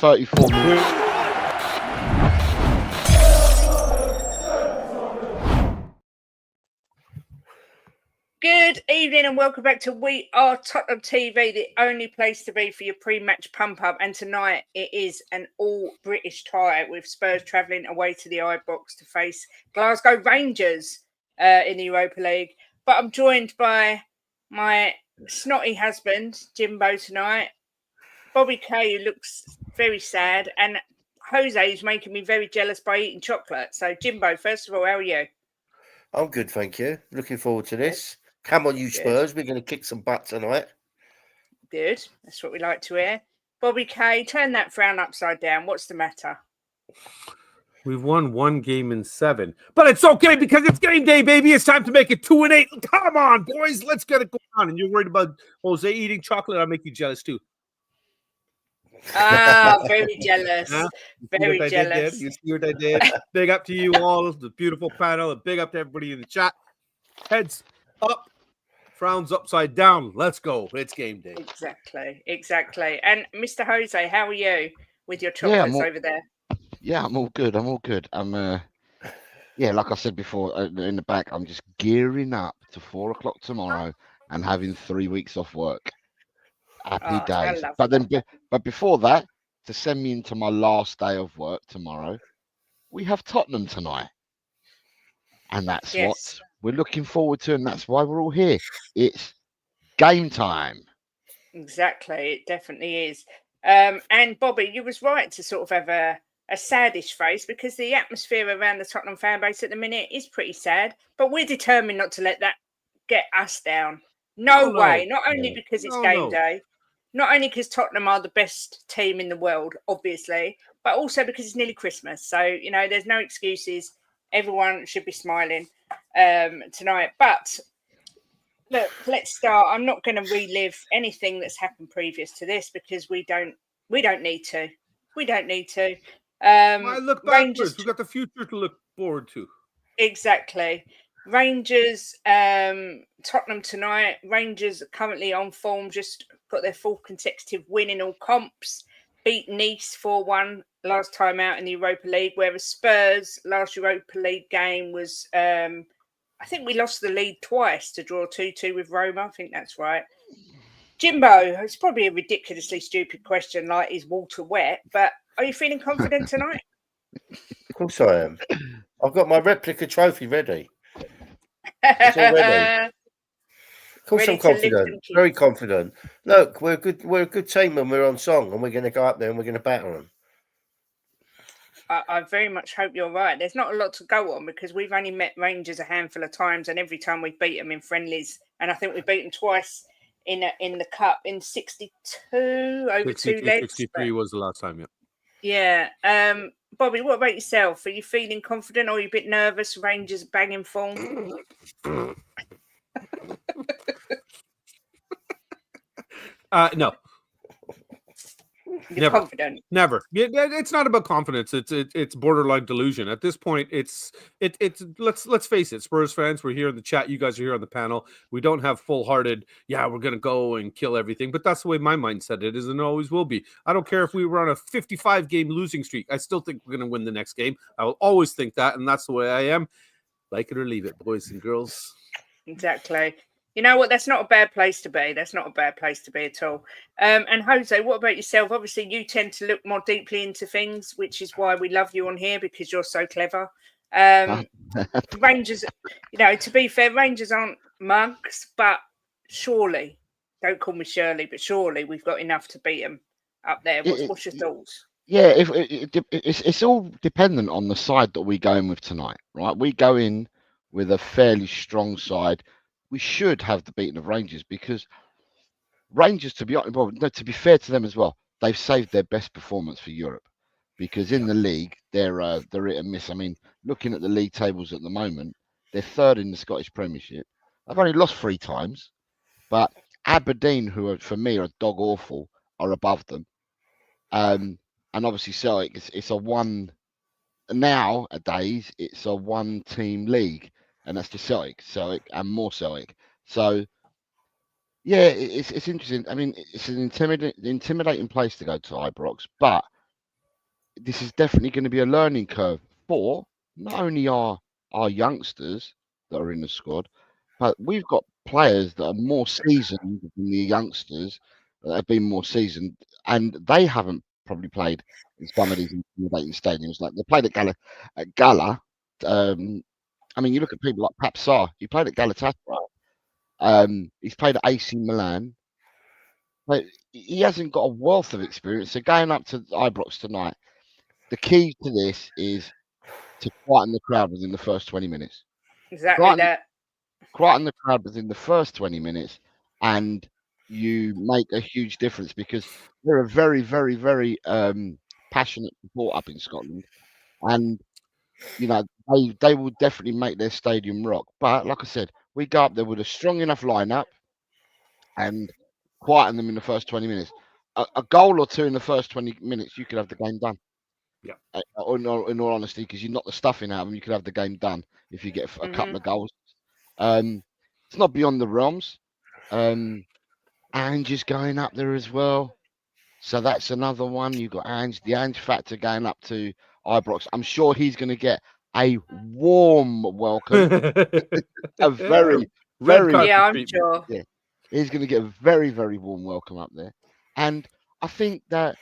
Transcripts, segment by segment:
34 minutes. Good evening and welcome back to We Are Tottenham TV, the only place to be for your pre-match pump-up. And tonight it is an all-British tie with Spurs travelling away to the Ibrox to face Glasgow Rangers in the Europa League. But I'm joined by my snotty husband, Jimbo, tonight. Bobby K, who looks very sad, and Jose is making me very jealous by eating chocolate. So, Jimbo, first of all, how are you? I'm good, thank you. Looking forward to this. Come on, you Spurs. We're going to kick some butt tonight. Good. That's what we like to hear. Bobby K, turn that frown upside down. What's the matter? We've won 1 game in 7. But it's okay because it's game day, baby. It's time to make it 2-8. Come on, boys. Let's get it going on. And you're worried about Jose eating chocolate. I'll make you jealous, too. Ah, very jealous. Very jealous. You see what I did? Big up to you all, the beautiful panel. And big up to everybody in the chat. Heads up. Frowns upside down. Let's go. It's game day. Exactly. And Mr. Jose, how are you with your chocolates over there? Yeah, I'm all good. I'm like I said before, in the back, I'm just gearing up to 4 o'clock tomorrow and having 3 weeks off work. Happy days. But before that, to send me into my last day of work tomorrow, we have Tottenham tonight. And that's what we're looking forward to, and that's why we're all here. It's game time. Exactly, it definitely is. And Bobby, you was right to sort of have a saddish face because the atmosphere around the Tottenham fan base at the minute is pretty sad. But we're determined not to let that get us down. No way. Not only because it's game day, not only because Tottenham are the best team in the world, obviously, but also because it's nearly Christmas. So, you know, there's no excuses. Everyone should be smiling tonight. But look, let's start. I'm not going to relive anything that's happened previous to this because we don't need to. We don't need to. I look backwards. We've got the future to look forward to. Exactly. Rangers, Tottenham tonight. Rangers are currently on form, just got their 4th consecutive win in all comps. Beat Nice 4-1 last time out in the Europa League, whereas Spurs last Europa League game was, I think we lost the lead twice to draw 2-2 with Roma. I think that's right. Jimbo, it's probably a ridiculously stupid question, like is water wet, but are you feeling confident tonight? Of course I am. I've got my replica trophy ready. It's all ready. Of course I'm confident. Very confident. Look, we're a good team when we're on song, and we're going to go up there and we're going to batter them. I very much hope you're right. There's not a lot to go on because we've only met Rangers a handful of times, and every time we've beat them in friendlies, and I think we beat them twice in the cup in 62 over 2 legs. 63 was the last time, yeah. Bobby, what about yourself? Are you feeling confident or are you a bit nervous? Rangers banging form. No. You're confident. Never. It's not about confidence. It's borderline delusion. At this point, it's let's face it, Spurs fans, we're here in the chat, you guys are here on the panel. We don't have full-hearted, we're gonna go and kill everything, but that's the way my mindset it is and always will be. I don't care if we were on a 55-game losing streak. I still think we're gonna win the next game. I will always think that, and that's the way I am. Like it or leave it, boys and girls. Exactly. You know what? That's not a bad place to be. That's not a bad place to be at all. And Jose, what about yourself? Obviously, you tend to look more deeply into things, which is why we love you on here because you're so clever. Rangers, to be fair, Rangers aren't monks, but surely, don't call me Shirley, but surely we've got enough to beat them up there. What's your thoughts? Yeah, it's all dependent on the side that we go in with tonight, right? We go in with a fairly strong side. We should have the beating of Rangers because Rangers, to be fair to them as well, they've saved their best performance for Europe because in the league they're hit and miss. I mean, looking at the league tables at the moment, they're 3rd in the Scottish Premiership. They've only lost 3 times, but Aberdeen, who are, for me are dog awful, are above them. And obviously Celtic, it's a one nowadays. It's a 1-team league. And that's just Celtic and more Celtic. So, yeah, it's interesting. I mean, it's an intimidating place to go to Ibrox, but this is definitely going to be a learning curve for not only our youngsters that are in the squad, but we've got players that are more seasoned than the youngsters that have been more seasoned, and they haven't probably played in some of these intimidating stadiums. Like they played at Gala. I mean, you look at people like Pap Sarr. He played at Galatasaray. He's played at AC Milan. But he hasn't got a wealth of experience. So going up to Ibrox tonight, the key to this is to quieten the crowd within the first 20 minutes. Exactly Quieten the crowd within the first 20 minutes, and you make a huge difference because they're a very, very, very passionate support up in Scotland, and you know they will definitely make their stadium rock. But like I said, we go up there with a strong enough lineup and quieten them in the first 20 minutes. A goal or two in the first 20 minutes, you could have the game done. Yeah. In all honesty, because you knock the stuffing out of them, you could have the game done if you get a couple of goals. It's not beyond the realms. Ange is going up there as well. So that's another one. You've got the Ange factor going up to Ibrox. I'm sure he's going to get a warm welcome. A very, very, yeah, I'm sure. Yeah, he's going to get a very, very warm welcome up there. And I think that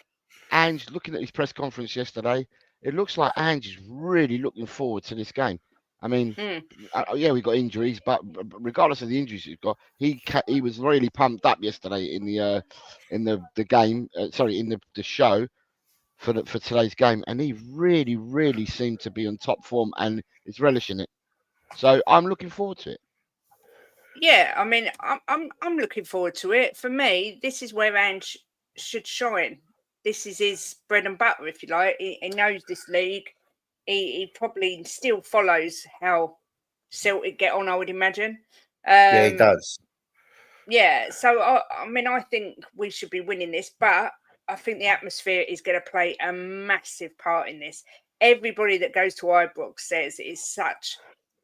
Ange, looking at his press conference yesterday, it looks like Ange is really looking forward to this game. I mean, yeah, we got injuries, but regardless of the injuries he's got, he was really pumped up yesterday in the game. Sorry, in the show for today's game, and he really, really seemed to be on top form and is relishing it. So I'm looking forward to it. Yeah, I mean, I'm looking forward to it. For me, this is where Ange should shine. This is his bread and butter, if you like. He knows this league. He probably still follows how Celtic get on, I would imagine. Yeah, he does. Yeah, so I mean, I think we should be winning this, but I think the atmosphere is going to play a massive part in this. Everybody that goes to Ibrox says it's such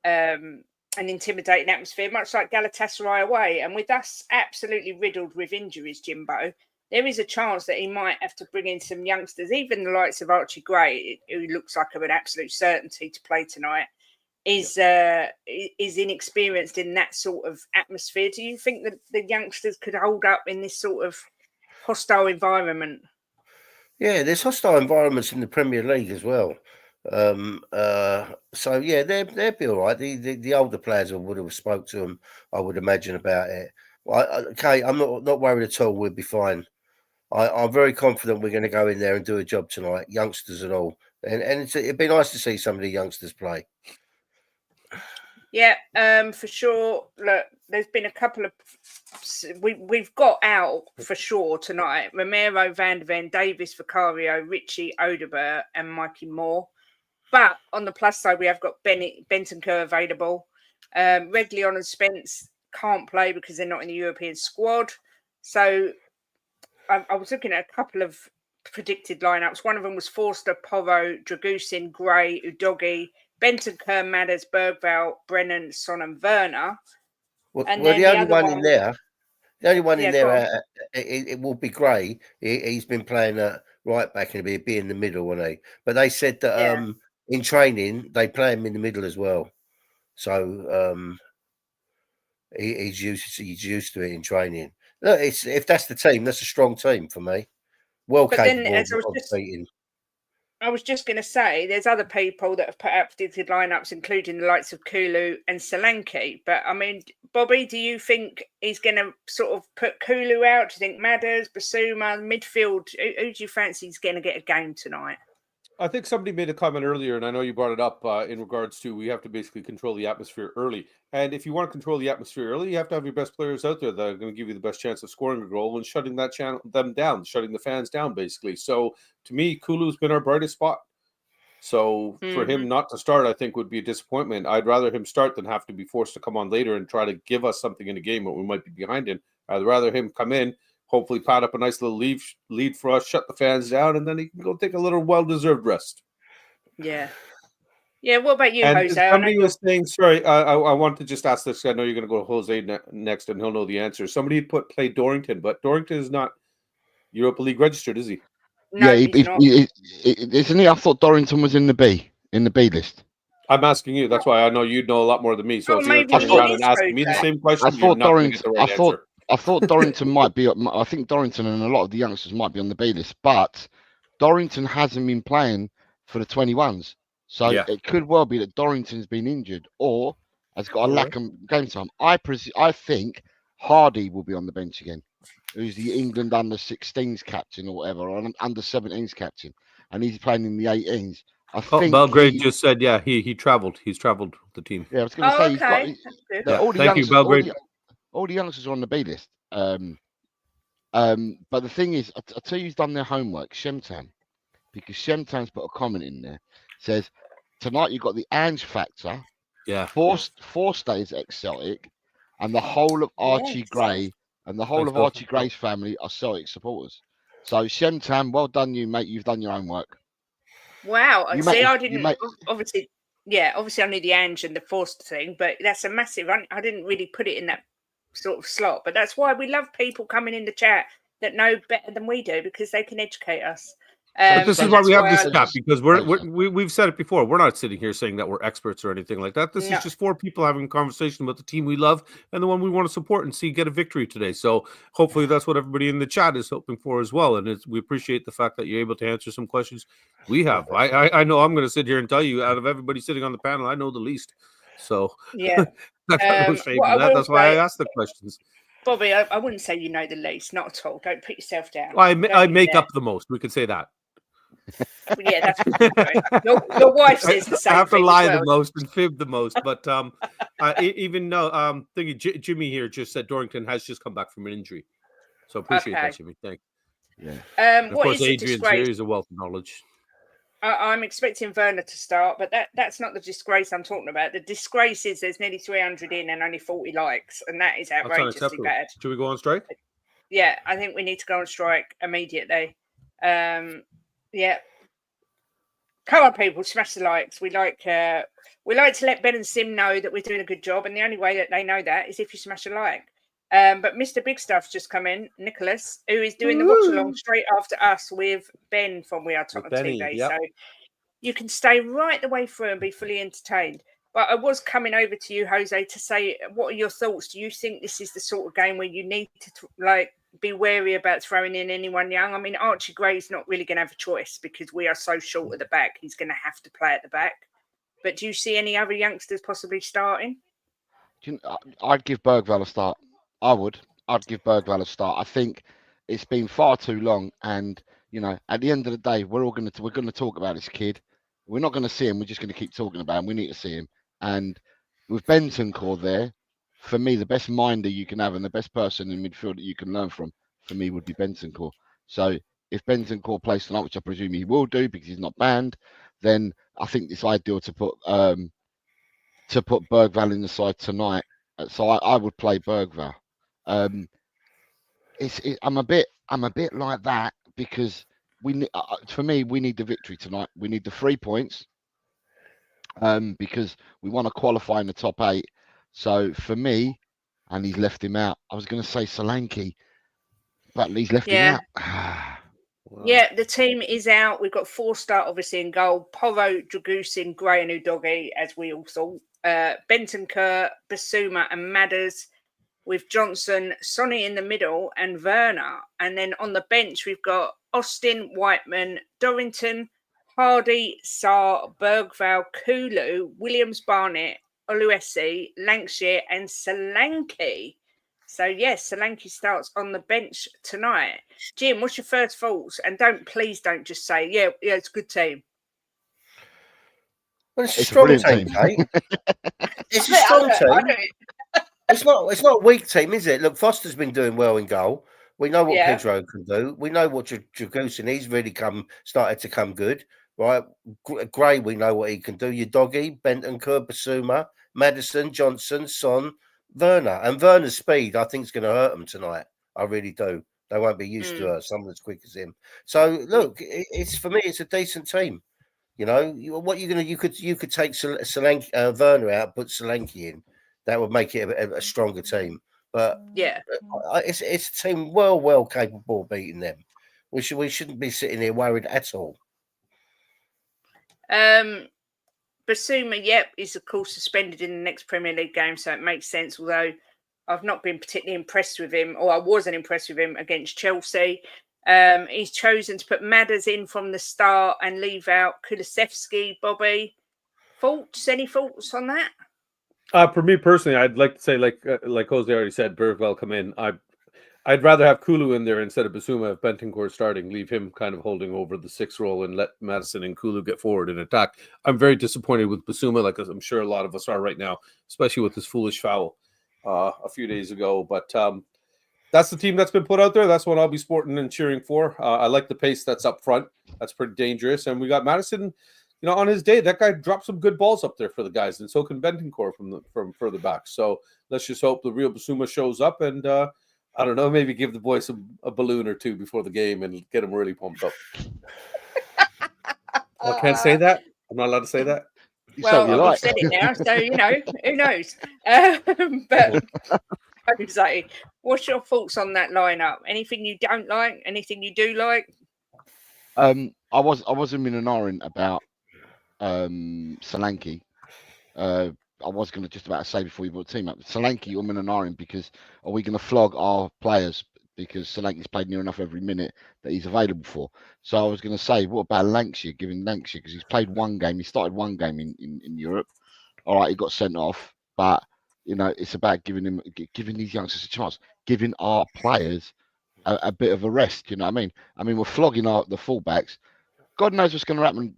an intimidating atmosphere, much like Galatasaray away. And with us absolutely riddled with injuries, Jimbo, there is a chance that he might have to bring in some youngsters, even the likes of Archie Gray, who looks like an absolute certainty to play tonight, is inexperienced in that sort of atmosphere. Do you think that the youngsters could hold up in this sort of hostile environment? Yeah, there's hostile environments in the Premier League as well. So yeah, they'll be all right. The older players I would have spoke to them, I would imagine about it. Okay, I'm not worried at all. We'll be fine. I'm very confident we're going to go in there and do a job tonight, youngsters and all. And it'd be nice to see some of the youngsters play. Yeah, for sure. Look, there's been a couple of we've got out for sure tonight. Romero, Van der Ven, Davis, Vicario, Richie, Odegaard, and Mikey Moore. But on the plus side, we have got Bentancur available. Reguilón and Spence can't play because they're not in the European squad. So I was looking at a couple of predicted lineups. One of them was Forster, Porro, Dragusin, Gray, Udogi, Bentancur, Madders, Bergvall, Brennan, Son, and Werner. Well, the only one in there, it will be Gray. He's been playing right back and he'll be in the middle, won't he? But they said that in training they play him in the middle as well. So he's used to it in training. Look, if that's the team, that's a strong team for me. Well capable of beating. I was just going to say, there's other people that have put out predicted lineups, including the likes of Kulu and Solanke. But I mean, Bobby, do you think he's going to sort of put Kulu out? Do you think Madders, Basuma, midfield? Who do you fancy he's going to get a game tonight? I think somebody made a comment earlier, and I know you brought it up in regards to we have to basically control the atmosphere early. And if you want to control the atmosphere early, you have to have your best players out there that are going to give you the best chance of scoring a goal and shutting them down, shutting the fans down, basically. So to me, Kulu's been our brightest spot. So for him not to start, I think would be a disappointment. I'd rather him start than have to be forced to come on later and try to give us something in a game where we might be behind him. I'd rather him come in, hopefully pad up a nice little lead for us, shut the fans down, and then he can go take a little well-deserved rest. Yeah. Yeah, what about you, and Jose? Somebody was saying, sorry, I want to just ask this. I know you're going to go to Jose next, and he'll know the answer. Somebody play Dorrington, but Dorrington is not Europa League registered, is he? No, Yeah, he's not. isn't he? I thought Dorrington was in the B list. I'm asking you. That's why I know you know a lot more than me. So Oh, if you're maybe turning he around is, and asking me the Jose. same question, I you're thought not going to get the right answer. I thought Dorrington might be. I think Dorrington and a lot of the youngsters might be on the B list, but Dorrington hasn't been playing for the 21s, so Yeah. it could well be that Dorrington's been injured or has got a All lack of game time. I think Hardy will be on the bench again, who's the England under 16s captain or whatever, or under 17s captain, and he's playing in the 18s. I think Belgrade just said, yeah, he traveled. He's traveled with the team. Yeah, I was going to say he's got. Okay. That's good. Yeah. All the Thank you, youngsters, Belgrade. all the youngsters are on the B list. But the thing is, I tell you, who's done their homework, Shemtan, because Shemtan's put a comment in there. Says tonight you've got the Ange factor. Yeah. Four stays ex-Celtic, and the whole of Archie Yes. Gray and the whole Thanks, of Bill. Archie Gray's family are Celtic supporters. So Shemtan, well done, you mate. You've done your homework. Wow. You See, mate, I you didn't mate- obviously. Yeah, obviously I knew the Ange and the Forster thing, but that's a massive. I didn't really put it in that sort of slot, but that's why we love people coming in the chat that know better than we do because they can educate us. But this is why we have this I- chat, because we've said it before. We're not sitting here saying that we're experts or anything like that. This No. is just four people having a conversation about the team we love and the one we want to support and see get a victory today. So hopefully that's what everybody in the chat is hoping for as well. And we appreciate the fact that you're able to answer some questions we have. I know I'm going to sit here and tell you, out of everybody sitting on the panel, I know the least. So Yeah. I've got no shame what in I that. will That's why I say- asked the questions. Bobby, I wouldn't say you know the least, not at all. Don't put yourself down. I Don't make dare. up the most. We could say that. Yeah, that's what you're doing. Your wife says the same I have to thing lie as well. the most and fib the most, but even though Jimmy here just said Dorrington has just come back from an injury, so appreciate that, Jimmy. Thanks. Yeah. And of What course, is the Adrian's disgrace? here is a wealth of knowledge. I'm expecting Werner to start, but that's not the disgrace I'm talking about. The disgrace is there's nearly 300 in and only 40 likes, and that is That's outrageously unacceptable. bad. Should we go on strike? Yeah, I think we need to go on strike immediately. Yeah. Come on, people, smash the likes. We like to let Ben and Sim know that we're doing a good job, and the only way that they know that is if you smash a like. But Mr. Big Stuff's just come in, Nicholas, who is doing the watch along straight after us with Ben from WeAreTottenham TV. Yep. So you can stay right the way through and be fully entertained. But I was coming over to you, Jose, to say, what are your thoughts? Do you think this is the sort of game where you need to be wary about throwing in anyone young? I mean, Archie Gray's not really going to have a choice because we are so short at the back. He's going to have to play at the back. But do you see any other youngsters possibly starting? I'd give Bergvall a start. I'd give Bergvall a start. I think it's been far too long, and at the end of the day, we're going to talk about this kid. We're not going to see him. We're just going to keep talking about him. We need to see him. And with Bentancur there, for me, the best minder you can have and the best person in midfield that you can learn from, for me, would be Bentancur. So if Bentancur plays tonight, which I presume he will do because he's not banned, then I think it's ideal to put Bergvall in the side tonight. So I would play Bergvall. I'm a bit like that because for me, we need the victory tonight. We need the 3 points. Because we want to qualify in the top 8. So for me, and he's left him out. I was going to say Solanke, but he's left him out. Yeah, the team is out. We've got Forster obviously in goal. Porro, Dragusin, Gray and Udogi, as we all thought. Bentancur, Basuma and Madders. With Johnson, Sonny in the middle and Werner. And then on the bench, we've got Austin, Whiteman, Dorrington, Hardy, Sarr, Bergvall, Kulu, Williams, Barnett, Oluesi, Lancashire, and Solanke. So yes, Solanke starts on the bench tonight. Jim, what's your first thoughts? And please don't just say, yeah, it's a good team. Well, it's a strong team, Kate. It's a strong team. It's not a weak team, is it? Look, Foster's been doing well in goal. We know what Pedro can do. We know what Dragusin, he's really started to come good. Right, Gray, we know what he can do. Udogi, Bentancur, Basuma, Maddison, Johnson, Son, Werner. And Werner's speed, I think, is going to hurt them tonight. I really do. They won't be used to someone as quick as him. So, look, for me, it's a decent team. What you're going to, you could take Solanke, Werner out, put Solanke in. That would make it a stronger team. But yeah, it's a team well capable of beating them. We shouldn't be sitting here worried at all. Basuma, yep, is of course suspended in the next Premier League game, so it makes sense. Although I've not been particularly impressed with him, or I wasn't impressed with him against Chelsea. He's chosen to put Madders in from the start and leave out Kulusevski. Bobby, thoughts? Any thoughts on that? For me personally, I'd like to say, like Jose already said, Bergwell come in. I'd rather have Kulu in there instead of Basuma if Bentancur starting. Leave him kind of holding over the 6 role and let Maddison and Kulu get forward and attack. I'm very disappointed with Basuma, like I'm sure a lot of us are right now, especially with this foolish foul a few days ago. But that's the team that's been put out there. That's what I'll be sporting and cheering for. I like the pace that's up front. That's pretty dangerous. And we got Maddison, on his day, that guy dropped some good balls up there for the guys, and so can Bentancur from further back. So let's just hope the real Basuma shows up and I don't know, maybe give the boys a balloon or two before the game and get them really pumped up. I can't say that. I'm not allowed to say that. Well, I've said it now, so who knows? But Jose, what's your thoughts on that lineup? Anything you don't like? Anything you do like? I was in Minorin about Solanke. I was going to just about say before you brought the team up, Solanke or Minorin, because are we going to flog our players because Solanke's played near enough every minute that he's available for? So I was going to say, what about Lancashire? Giving Lancashire, because he's played one game, he started one game in Europe. All right, he got sent off, but it's about giving these youngsters a chance, giving our players a bit of a rest. You know what I mean? We're flogging the fullbacks. God knows what's going to happen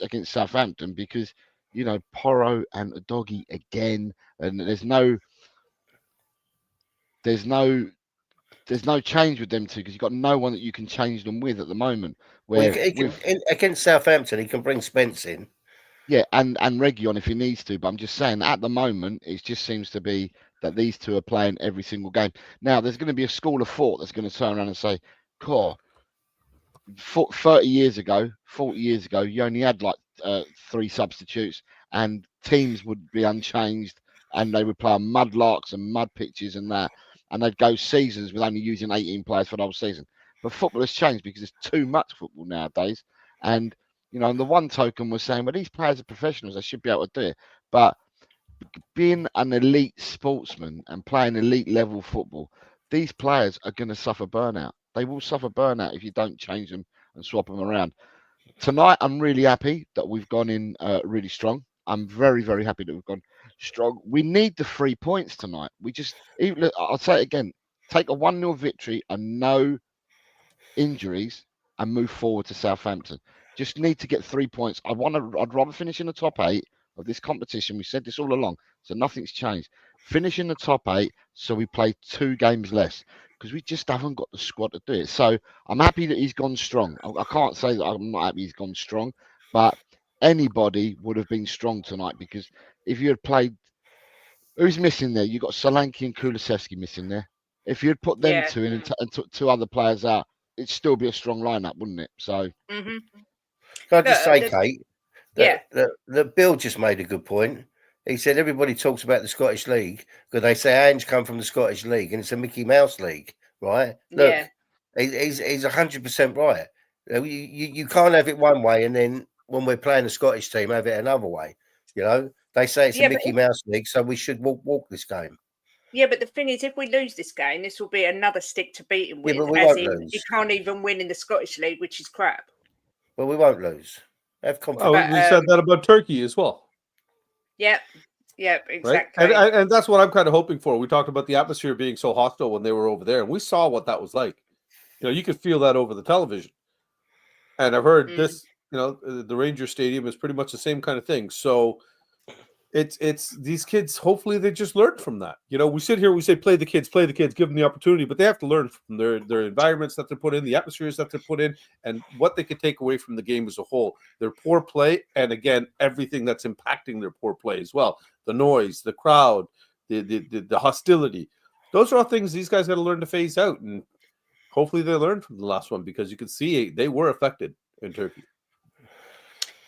against Southampton, because Porro and Udogie again, and there's no change with them two, because you've got no one that you can change them with at the moment. Against Southampton, he can bring Spence in. Yeah, and Reguilon if he needs to. But I'm just saying, at the moment, it just seems to be that these two are playing every single game. Now, there's going to be a school of thought that's going to turn around and say, "Core, 40 years ago, you only had like 3 substitutes, and teams would be unchanged, and they would play on mudlarks and mud pitches and that, and they'd go seasons with only using 18 players for the whole season." But football has changed because there's too much football nowadays, and on the one token, we're saying, well, these players are professionals, they should be able to do it. But being an elite sportsman and playing elite level football, these players are going to suffer burnout. They will suffer burnout if you don't change them and swap them around. Tonight, I'm really happy that we've gone in really strong. I'm very, very happy that we've gone strong. We need the 3 points tonight. I'll say it again, take a 1-0 victory and no injuries and move forward to Southampton. Just need to get 3 points. I'd rather finish in the top 8 of this competition. We said this all along, so nothing's changed. Finish in the top 8 so we play 2 games less, because we just haven't got the squad to do it. So I'm happy that he's gone strong. I can't say that I'm not happy he's gone strong, but anybody would have been strong tonight, because if you had played, who's missing there? You've got Solanke and Kulusevski missing there. If you had put them two in and took 2 other players out, it'd still be a strong lineup, wouldn't it? So, Can I just say, Kate, that Bill just made a good point. He said everybody talks about the Scottish League because they say Ange come from the Scottish League and it's a Mickey Mouse league, right? Look, he's 100% right. You can't have it one way and then when we're playing the Scottish team, have it another way. They say it's a Mickey Mouse league, so we should walk this game. Yeah, but the thing is, if we lose this game, this will be another stick to beat him with. But we won't lose. You can't even win in the Scottish League, which is crap. Well, we won't lose. Have confidence. We said that about Turkey as well. Yep, exactly. Right? And that's what I'm kind of hoping for. We talked about the atmosphere being so hostile when they were over there, and we saw what that was like. You could feel that over the television. And I've heard this, the Ranger Stadium is pretty much the same kind of thing. So it's these kids, hopefully they just learn from that. We sit here, we say, play the kids, give them the opportunity, but they have to learn from their environments that they're put in, the atmospheres that they're put in, and what they can take away from the game as a whole. Their poor play, and again, everything that's impacting their poor play as well. The noise, the crowd, the hostility. Those are all things these guys got to learn to phase out, and hopefully they learn from the last one, because you can see they were affected in Turkey.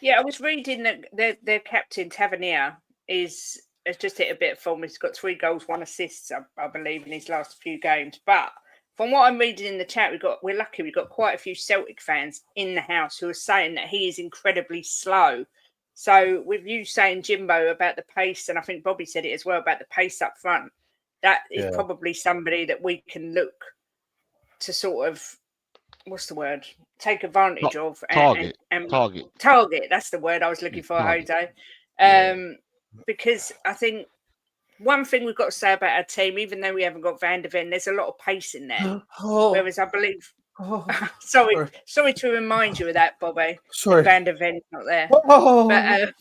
Yeah, I was reading that their captain, Tavernier, has just hit a bit of form. He's got 3 goals, 1 assist, I believe, in his last few games. But from what I'm reading in the chat, we're lucky we've got quite a few Celtic fans in the house who are saying that he is incredibly slow. So with you saying, Jimbo, about the pace, and I think Bobby said it as well about the pace up front, that is probably somebody that we can look to sort of, what's the word, take advantage of. Target. Target, that's the word I was looking for, target. Jose. Because I think one thing we've got to say about our team, even though we haven't got Van der Ven, there's a lot of pace in there. Whereas I believe... sorry to remind you of that, Bobby. Sorry. Van der Ven's not there. But...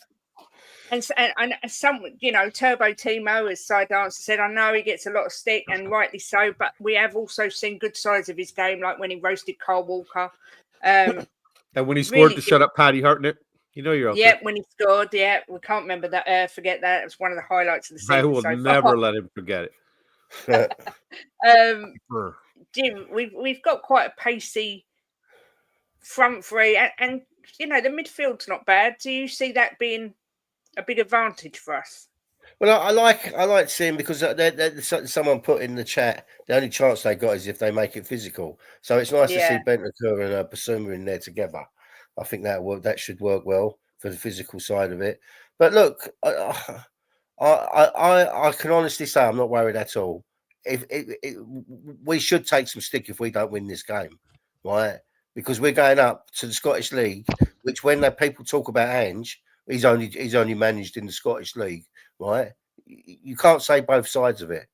And some, Turbo Timo, as Side Dancer said, I know he gets a lot of stick, and rightly so, but we have also seen good sides of his game, like when he roasted Carl Walker. And when he scored to shut up Paddy Hartnett, you're out there. When he scored, we can't remember that. Forget that. It was one of the highlights of the season. I will never let him forget it. Jim, we've got quite a pacey front three, and the midfield's not bad. Do you see that being a big advantage for us? Well, I like seeing, because someone put in the chat, the only chance they got is if they make it physical. So it's nice to see Bentancur and Basuma in there together. I think that should work well for the physical side of it. But look, I can honestly say I'm not worried at all. We should take some stick if we don't win this game, right? Because we're going up to the Scottish League, which when people talk about Ange, he's only managed in the Scottish League, right? You can't say both sides of it.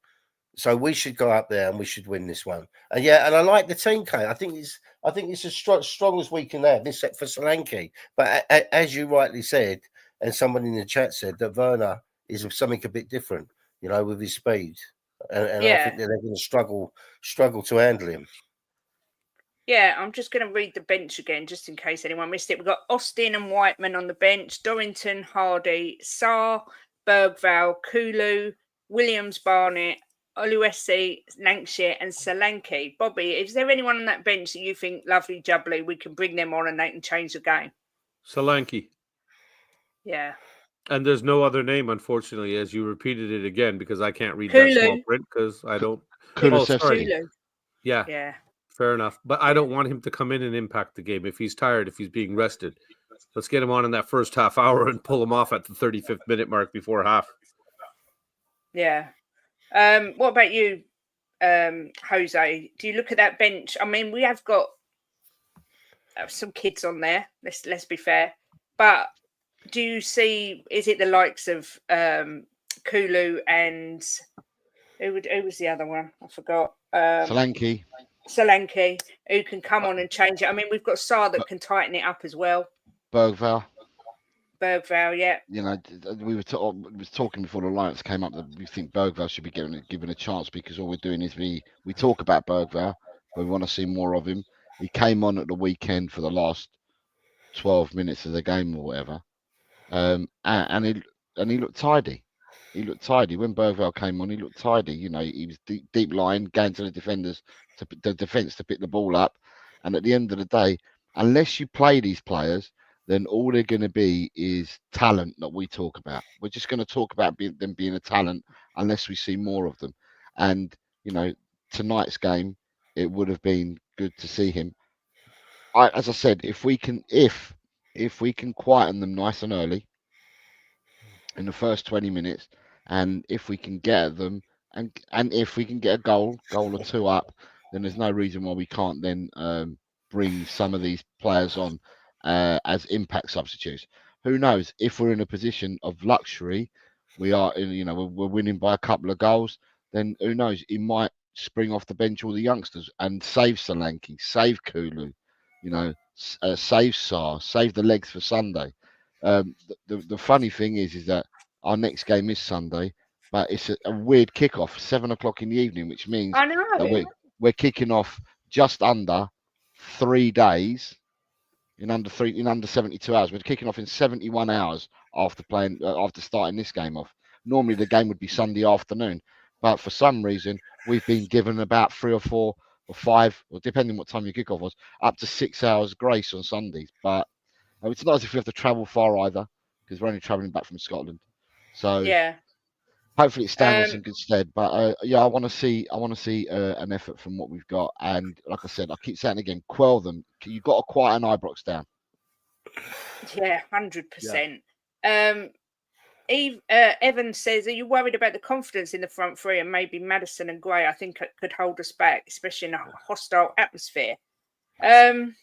So we should go up there and we should win this one. And I like the team, Kate. I think it's as strong as we can have, except for Solanke. But as you rightly said, and someone in the chat said, that Werner is something a bit different, with his speed. And I think that they're going to struggle to handle him. Yeah, I'm just going to read the bench again, just in case anyone missed it. We've got Austin and Whiteman on the bench, Dorrington, Hardy, Sarr, Bergvall, Kulu, Williams, Barnett, Oluwesi, Lancashire, and Solanke. Bobby, is there anyone on that bench that you think, lovely jubbly, we can bring them on and they can change the game? Solanke. Yeah. And there's no other name, unfortunately, as you repeated it again, because I can't read that small print because I don't. Sorry. Yeah. Fair enough. But I don't want him to come in and impact the game if he's tired, if he's being rested. Let's get him on in that first half hour and pull him off at the 35th minute mark before half. Yeah. What about you, Jose? Do you look at that bench? I mean, we have got some kids on there. Let's be fair. But do you see? Is it the likes of Kulu and who was the other one? I forgot. Solanke, who can come on and change it. I mean, we've got Sarr that can tighten it up as well. Bergvall, yeah. We were talking before the Alliance came up that we think Bergvall should be given a chance, because all we're doing is we talk about Bergvall, but we want to see more of him. He came on at the weekend for the last 12 minutes of the game or whatever, and he looked tidy. He looked tidy when Bergvall came on. He looked tidy. He was deep line, going to the defenders, the defense to pick the ball up. And at the end of the day, unless you play these players, then all they're going to be is talent that we talk about. We're just going to talk about them being a talent unless we see more of them. And tonight's game, it would have been good to see him. As I said, if we can quieten them nice and early in the first 20 minutes, and if we can get at them, and if we can get a goal or two up, then there's no reason why we can't then bring some of these players on as impact substitutes. Who knows? If we're in a position of luxury, we're winning by a couple of goals, then who knows? He might spring off the bench all the youngsters and save Solanke, save Kulu, save Sarr, save the legs for Sunday. The funny thing is that our next game is Sunday, but it's a weird kickoff, 7 o'clock in the evening, which means that we're kicking off just under 3 days in under 72 hours. We're kicking off in 71 hours after starting this game off. Normally the game would be Sunday afternoon, but for some reason we've been given about 3 or 4 or 5, or depending what time your kickoff was, up to 6 hours grace on Sundays. But it's not as if we have to travel far either, because we're only travelling back from Scotland. So yeah. Hopefully it stands us in good stead. But yeah, I want to see an effort from what we've got. And like I said, I keep saying again, quell them. You've got to quiet an Ibrox down. Yeah, 100%. Evan says, "Are you worried about the confidence in the front three and maybe Maddison and Gray? I think it could hold us back, especially in a hostile atmosphere." Look,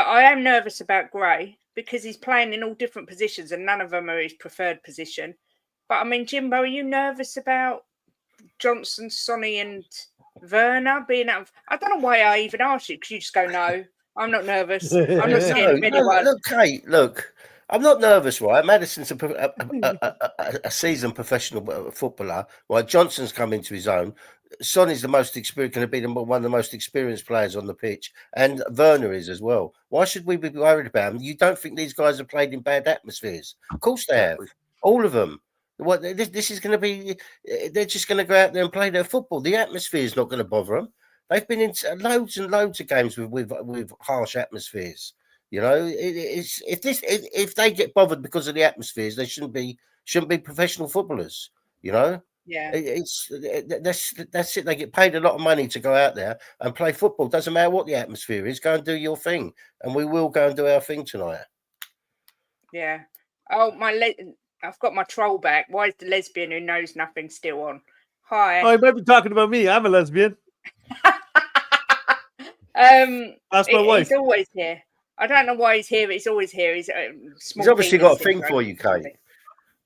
I am nervous about Gray because he's playing in all different positions and none of them are his preferred position. But I mean, Jimbo, are you nervous about Johnson, Sonny, and Werner being out? I don't know why I even asked you because you just go, "No, I'm not nervous. I'm not scared of anyone." Look, Kate, look. I'm not nervous, right? Madison's a seasoned professional footballer. Right, Johnson's come into his own. Sonny's the most experienced, going to be one of the most experienced players on the pitch, and Werner is as well. Why should we be worried about them? You don't think these guys have played in bad atmospheres? Of course they have, all of them. What this is going to be? They're just going to go out there and play their football. The atmosphere is not going to bother them. They've been in loads and loads of games with harsh atmospheres. You know, if they get bothered because of the atmospheres, they shouldn't be professional footballers. You know, yeah, that's it. They get paid a lot of money to go out there and play football. Doesn't matter what the atmosphere is. Go and do your thing, and we will go and do our thing tonight. Yeah. Oh, I've got my troll back. Why is the lesbian who knows nothing still on? Hi. Oh, you might be talking about me. I'm a lesbian. That's my wife. He's always here. I don't know why he's here, but he's always here. He's obviously got a thing for you, Kate.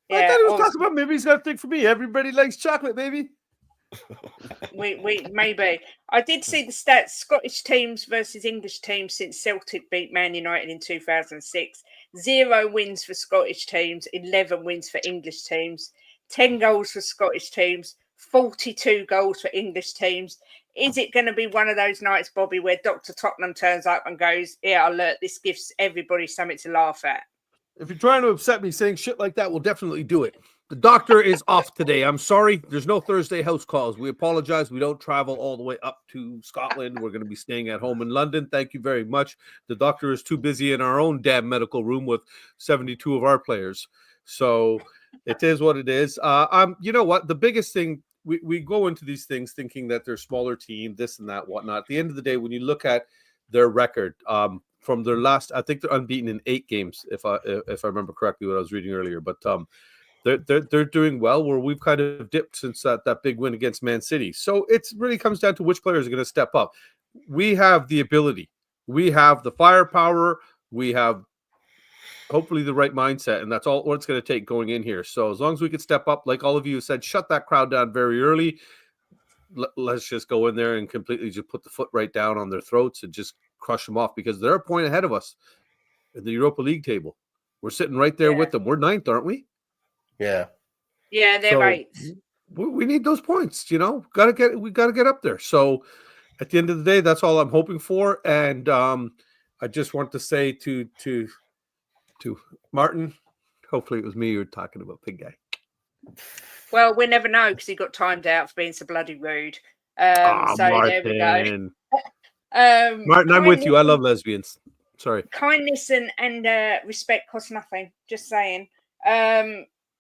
Yeah, I thought he was talking about maybe he's got a thing for me. Everybody likes chocolate, baby. we maybe. I did see the stats: Scottish teams versus English teams since Celtic beat Man United in 2006. 0 wins for Scottish teams, 11 wins for English teams, 10 goals for Scottish teams, 42 goals for English teams. Is it going to be one of those nights, Bobby, where Dr. Tottenham turns up and goes, "Yeah, alert, this gives everybody something to laugh at"? If you're trying to upset me saying shit like that, we'll definitely do it. The doctor is off today. I'm sorry. There's no Thursday house calls. We apologize. We don't travel all the way up to Scotland. We're going to be staying at home in London. Thank you very much. The doctor is too busy in our own damn medical room with 72 of our players. So it is what it is. You know what? The biggest thing, we go into these things thinking that they're a smaller team, this and that, whatnot. At the end of the day, when you look at their record, from their last, I think they're unbeaten in 8 games, if I remember correctly what I was reading earlier. But they're doing well, where we've kind of dipped since that big win against Man City. So it really comes down to which players are going to step up. We have the ability, we have the firepower, we have hopefully the right mindset, and that's all what it's going to take going in here. So as long as we can step up, like all of you said, shut that crowd down very early. Let's just go in there and completely just put the foot right down on their throats and just crush them off, because they're a point ahead of us in the Europa League table. We're sitting right there with them. We're 9th, aren't we? Yeah, they're 8th. We need those points, we got to get up there. So at the end of the day, that's all I'm hoping for. And I just want to say to Martin, hopefully it was me you were talking about, big guy. Well, we never know, because he got timed out for being so bloody rude. So Martin. There we go. Martin, I'm with you. I love lesbians. Sorry. Kindness and respect costs nothing. Just saying.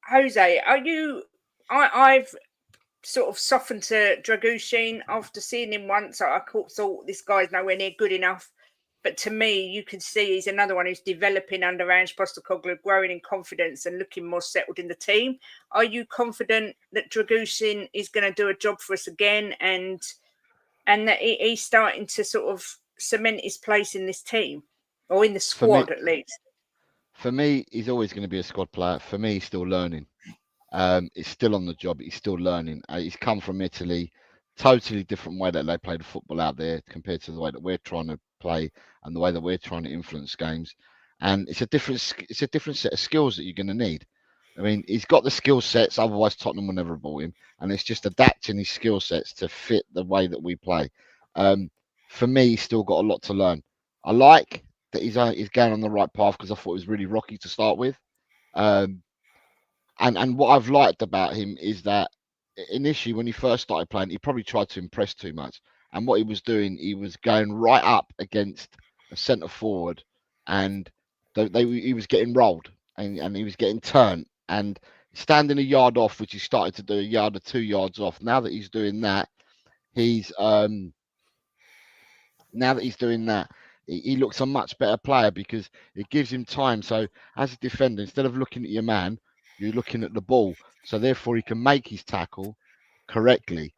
Jose, are you? I've sort of softened to Dragusin after seeing him once. I thought this guy's nowhere near good enough. But to me, you can see he's another one who's developing under Ange Postecoglou, growing in confidence and looking more settled in the team. Are you confident that Dragusin is going to do a job for us again, and that he's starting to sort of cement his place in this team, or in the squad at least? For me, he's always going to be a squad player. For me, he's still learning. He's still on the job. He's still learning. He's come from Italy, totally different way that they play the football out there compared to the way that we're trying to play and the way that we're trying to influence games. And it's a different set of skills that you're going to need. I mean, he's got the skill sets, otherwise Tottenham will never have bought him. And it's just adapting his skill sets to fit the way that we play. For me, he's still got a lot to learn. I like that he's going on the right path, because I thought it was really rocky to start with. And what I've liked about him is that initially, when he first started playing, he probably tried to impress too much. And what he was doing, he was going right up against a centre forward, and he was getting rolled and he was getting turned. And standing a yard off, which he started to do a yard or 2 yards off. Now that he's doing that, he's he looks a much better player because it gives him time. So as a defender, instead of looking at your man, you're looking at the ball. So therefore, he can make his tackle correctly.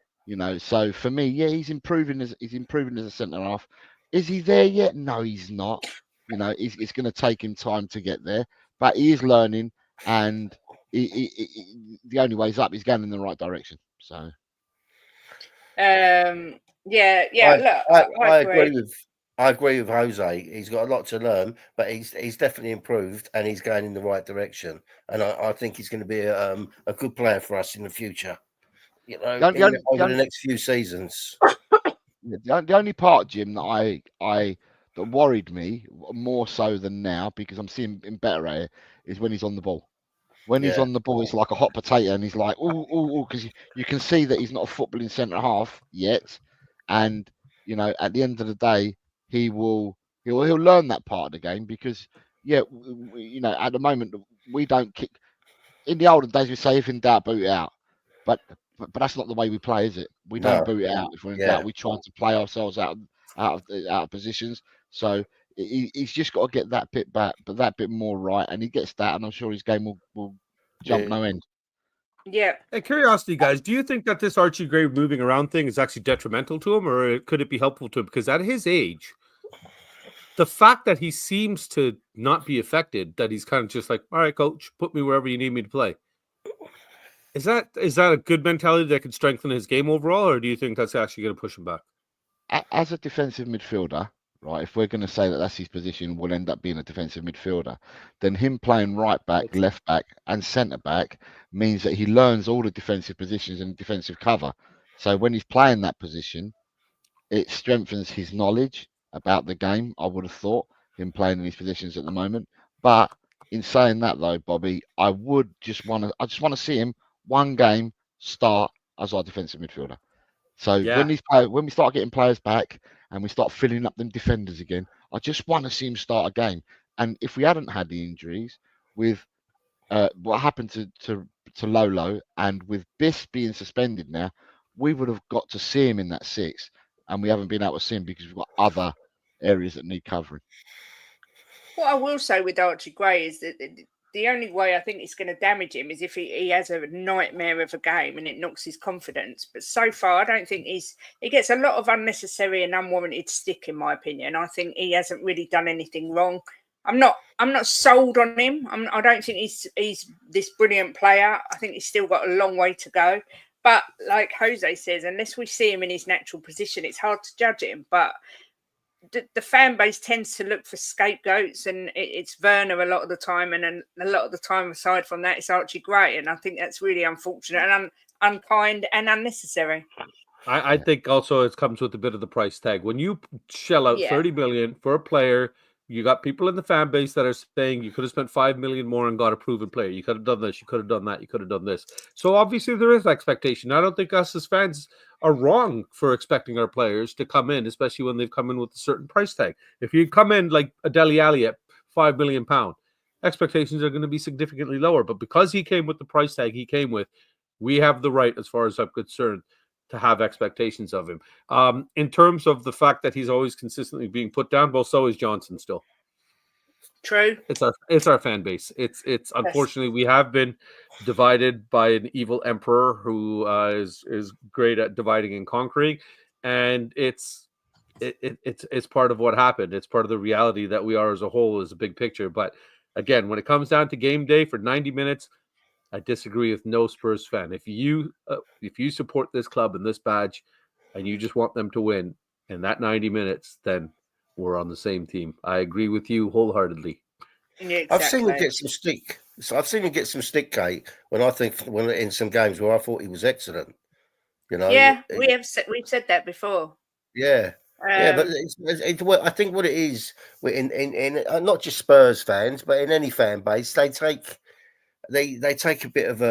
So for me, yeah, he's improving as a centre half. Is he there yet? No, he's not. It's going to take him time to get there, but he is learning, and the only way is up. He's going in the right direction. So. Yeah. I agree with Jose. He's got a lot to learn, but he's definitely improved and he's going in the right direction. And I think he's going to be a good player for us in the future. Over the next few seasons. The only part, Jim, that worried me more so than now, because I'm seeing him better at it, is when he's on the ball. When he's on the ball, it's like a hot potato, and he's like, because you can see that he's not a footballing centre half yet. And at the end of the day, he'll learn that part of the game, because at the moment we don't kick. In the olden days, we say if in doubt, boot it out. But that's not the way we play, is it? We don't boot it out if we're in doubt. We try to play ourselves out of positions. So he's just got to get that bit back, but that bit more right, and he gets that, and I'm sure his game will jump no end. Yeah. Hey, curiosity, guys, do you think that this Archie Gray moving around thing is actually detrimental to him, or could it be helpful to him? Because at his age, the fact that he seems to not be affected, that he's kind of just like, all right, coach, put me wherever you need me to play. Is that a good mentality that could strengthen his game overall, or do you think that's actually going to push him back? As a defensive midfielder, right, if we're going to say that that's his position, will end up being a defensive midfielder, then him playing right back, left back, and centre back means that he learns all the defensive positions and defensive cover. So when he's playing that position, it strengthens his knowledge about the game, I would have thought, him playing in these positions at the moment. But in saying that, though, Bobby, I just want to see him one game start as our defensive midfielder. So when we start getting players back and we start filling up them defenders again, I just want to see him start a game. And if we hadn't had the injuries with what happened to Lolo, and with Biss being suspended now, we would have got to see him in that 6, and we haven't been able to see him because we've got other areas that need covering. What I will say with Archie Gray is that the only way I think it's going to damage him is if he has a nightmare of a game and it knocks his confidence. But so far, I don't think he gets a lot of unnecessary and unwarranted stick, in my opinion. I think he hasn't really done anything wrong. I'm not sold on him. I don't think he's this brilliant player. I think he's still got a long way to go. But like Jose says, unless we see him in his natural position, it's hard to judge him. But the fan base tends to look for scapegoats, and it's Werner a lot of the time, and then a lot of the time aside from that, it's Archie Gray, and I think that's really unfortunate and unkind and unnecessary. I think also it comes with a bit of the price tag. When you shell out 30 million for a player, you got people in the fan base that are saying you could have spent 5 million more and got a proven player. You could have done this, you could have done that, you could have done this. So obviously there is expectation. I don't think us as fans are wrong for expecting our players to come in, especially when they've come in with a certain price tag. If you come in like a Dele Alli at £5 million, expectations are going to be significantly lower. But because he came with the price tag he came with, we have the right, as far as I'm concerned, to have expectations of him. In terms of the fact that he's always consistently being put down, well, so is Johnson still. True. It's our fan base. It's unfortunately we have been divided by an evil emperor who is great at dividing and conquering, and it's part of what happened. It's part of the reality that we are as a whole, as a big picture. But again, when it comes down to game day for 90 minutes, I disagree with no Spurs fan. If you support this club and this badge, and you just want them to win in that 90 minutes, then we're on the same team. I agree with you wholeheartedly. Yeah, exactly. I've seen him get some stick. So I've seen him get some stick, Kate. When in some games where I thought he was excellent. Yeah, we've said that before. Yeah. But I think what it is in not just Spurs fans, but in any fan base, they take a bit of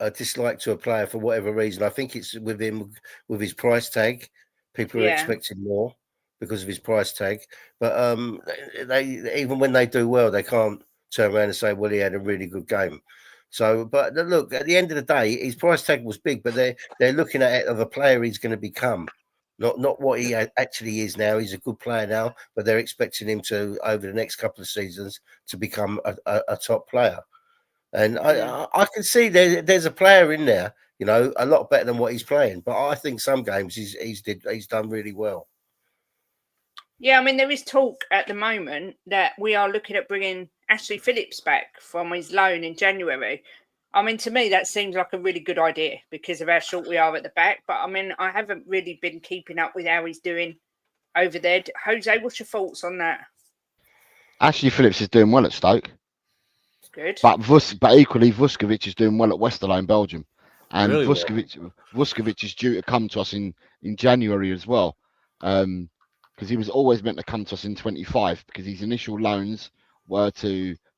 a dislike to a player for whatever reason. I think it's with him, with his price tag. People are expecting more because of his price tag. But they even when they do well, they can't turn around and say, well, he had a really good game. So, but look, at the end of the day, his price tag was big, but they're looking at it of a player he's going to become, not what he actually is now. He's a good player now, but they're expecting him to, over the next couple of seasons, to become a top player. And I can see there's a player in there, you know, a lot better than what he's playing. But I think some games he's done really well. Yeah, I mean, there is talk at the moment that we are looking at bringing Ashley Phillips back from his loan in January. I mean, to me, that seems like a really good idea because of how short we are at the back. But I mean, I haven't really been keeping up with how he's doing over there. Jose, what's your thoughts on that? Ashley Phillips is doing well at Stoke. Good. But equally, Vuskovic is doing well at Westerlo in Belgium. And Really Vuskovic is due to come to us in January as well. Because he was always meant to come to us in 25 because his initial loans were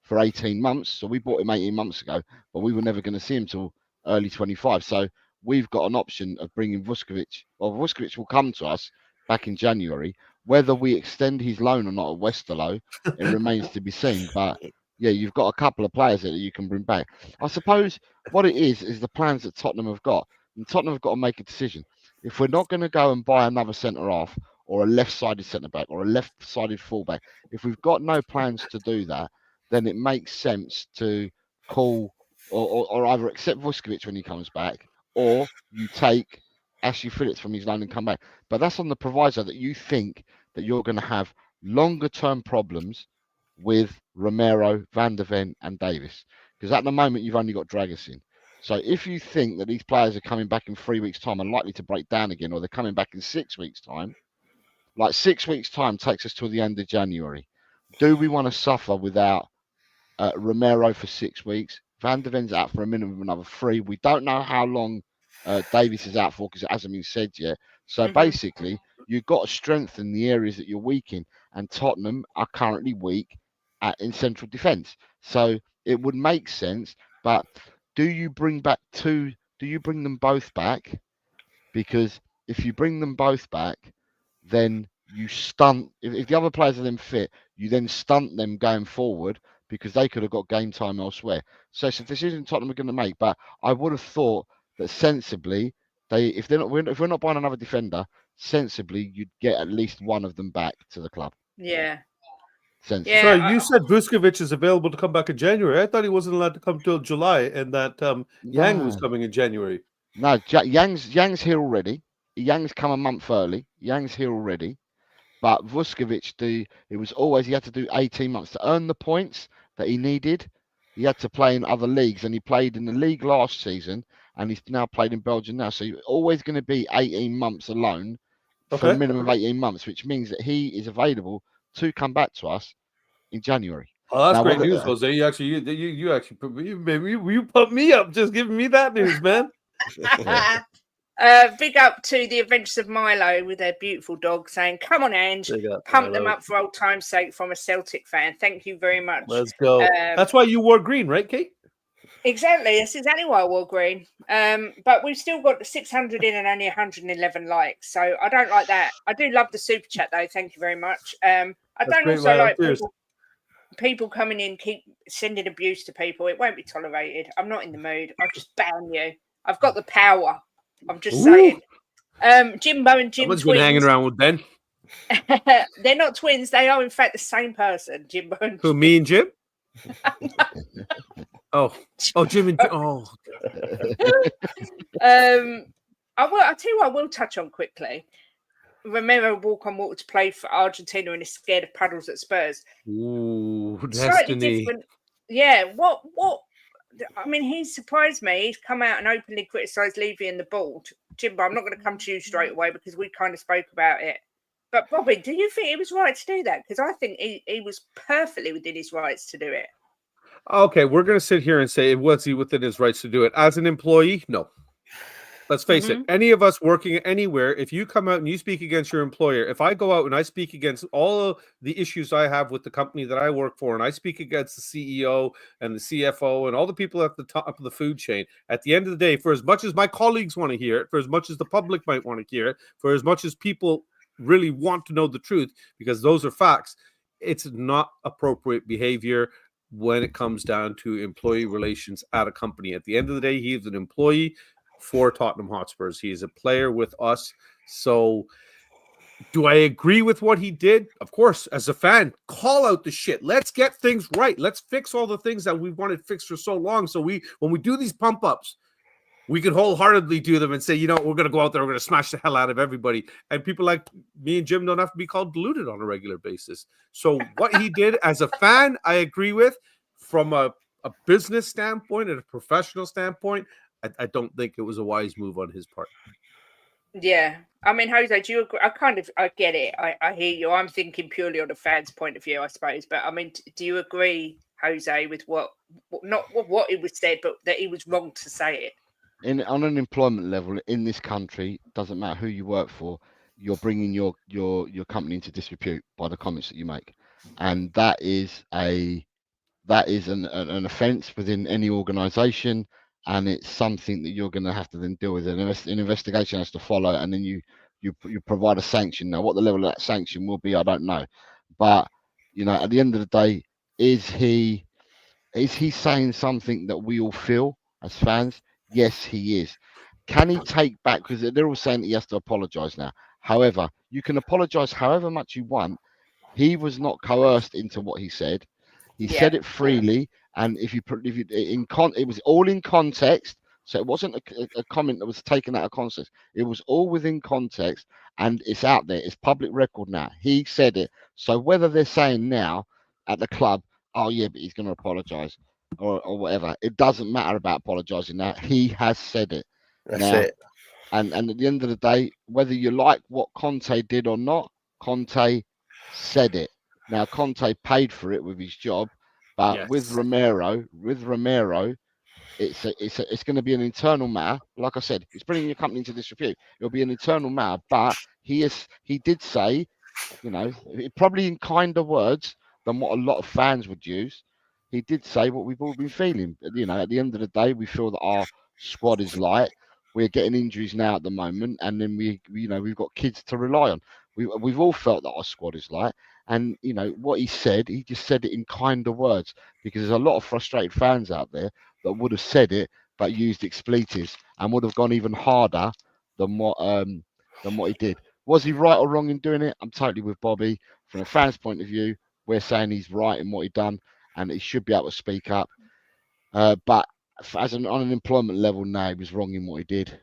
for 18 months. So we bought him 18 months ago, but we were never going to see him till early 25. So we've got an option of bringing Vuskovic. Well, Vuskovic will come to us back in January. Whether we extend his loan or not at Westerlo, it remains to be seen. But yeah, you've got a couple of players that you can bring back. I suppose what it is the plans that Tottenham have got. And Tottenham have got to make a decision. If we're not going to go and buy another centre-half or a left-sided centre-back or a left-sided full-back, if we've got no plans to do that, then it makes sense to call or either accept Vuskovic when he comes back or you take Ashley Phillips from his loan and come back. But that's on the proviso that you think that you're going to have longer-term problems with Romero, Van der Ven, and Davis. Because at the moment, you've only got Dragusin. So if you think that these players are coming back in 3 weeks' time and likely to break down again, or they're coming back in 6 weeks' time, like 6 weeks' time takes us till the end of January. Do we want to suffer without Romero for 6 weeks? Van der Ven's out for a minimum of another 3. We don't know how long Davis is out for because it hasn't been said yet. So basically, you've got to strengthen the areas that you're weak in, and Tottenham are currently weak in central defence. So it would make sense, but do you bring them both back? Because if you bring them both back, then you stunt. If the other players are then fit, you then stunt them going forward because they could have got game time elsewhere. So it's a decision Tottenham are going to make. But I would have thought that sensibly, if we're not buying another defender, sensibly you'd get at least one of them back to the club. Yeah. Sensibly. Yeah, sorry, you said Vuskovic is available to come back in January. I thought he wasn't allowed to come till July, and that Yang was coming in January. No, Yang's here already. Yang's come a month early. Yang's here already. But Vuskovic, he had to do 18 months to earn the points that he needed. He had to play in other leagues, and he played in the league last season, and he's now played in Belgium now. So you're always going to be 18 months alone for a minimum of 18 months, which means that he is available to come back to us in January. Oh, that's great news, Jose. You put me up just giving me that news, man. Big up to the Adventures of Milo with their beautiful dog saying, "Come on, Ange, pump them up for old time's sake from a Celtic fan." Thank you very much. Let's go. That's why you wore green, right, Kate? Exactly. That's exactly why I wore green. But we've still got 600 in and only 111 likes. So I don't like that. I do love the super chat, though. Thank you very much. I don't also like people coming in, keep sending abuse to people. It won't be tolerated. I'm not in the mood. I'll just ban you. I've got the power. I'm just saying. Jimbo and Jim twins. Been hanging around with Ben. They're not twins. They are, in fact, the same person. Jimbo and Who, me and Jim? Oh, Jim and oh. I'll tell you what I will touch on quickly. Romero walk on water to play for Argentina and is scared of paddles at Spurs. Ooh, slightly different. Yeah, what? I mean, he surprised me. He's come out and openly criticised Levy and the board. Jimbo, I'm not going to come to you straight away because we kind of spoke about it. But Bobby, do you think he was right to do that? Because I think he was perfectly within his rights to do it. Okay, we're going to sit here and say, was he within his rights to do it? As an employee, no. Let's face it. Any of us working anywhere, if you come out and you speak against your employer, if I go out and I speak against all of the issues I have with the company that I work for, and I speak against the CEO and the CFO and all the people at the top of the food chain, at the end of the day, for as much as my colleagues want to hear it, for as much as the public might want to hear it, for as much as people really want to know the truth, because those are facts, it's not appropriate behavior. when it comes down to employee relations at a company. At the end of the day, he is an employee for Tottenham Hotspurs. He is a player with us. So do I agree with what he did? Of course, as a fan, call out the shit. Let's get things right. Let's fix all the things that we've wanted fixed for so long. So when we do these pump ups, we can wholeheartedly do them and say, you know, we're going to go out there, we're going to smash the hell out of everybody. And people like me and Jim don't have to be called deluded on a regular basis. So what he did as a fan, I agree with. From a business standpoint and a professional standpoint, I don't think it was a wise move on his part. Yeah. I mean, Jose, do you agree? I get it. I hear you. I'm thinking purely on a fan's point of view, I suppose. But I mean, do you agree, Jose, with not what it was said, but that he was wrong to say it? On an employment level in this country, doesn't matter who you work for, you're bringing your company into disrepute by the comments that you make, and that is an offence within any organisation, and it's something that you're going to have to then deal with. An investigation has to follow, and then you provide a sanction. Now, what the level of that sanction will be, I don't know, but at the end of the day, is he saying something that we all feel as fans? Yes, he is. Can he take back? Because they're all saying that he has to apologise now. However, you can apologise however much you want. He was not coerced into what he said. He said it freely, and if you it was all in context. So it wasn't a comment that was taken out of context. It was all within context, and it's out there. It's public record now. He said it. So whether they're saying now at the club, oh yeah, but he's going to apologise or whatever, it doesn't matter about apologising now. He has said it. That's now, it. And at the end of the day, whether you like what Conte did or not, Conte said it. Now Conte paid for it with his job, but Yes. with Romero, it's going to be an internal matter. Like I said, it's bringing your company into disrepute. It'll be an internal matter, but he did say, probably in kinder words than what a lot of fans would use. He did say what we've all been feeling. At the end of the day, we feel that our squad is light. We're getting injuries now at the moment, and then we've got kids to rely on. We've all felt that our squad is light, and what he said, he just said it in kinder words, because there's a lot of frustrated fans out there that would have said it but used expletives and would have gone even harder than what he did. Was he right or wrong in doing it? I'm totally with Bobby. From a fan's point of view, we're saying he's right in what he done, and he should be able to speak up. But on an employment level, now he was wrong in what he did.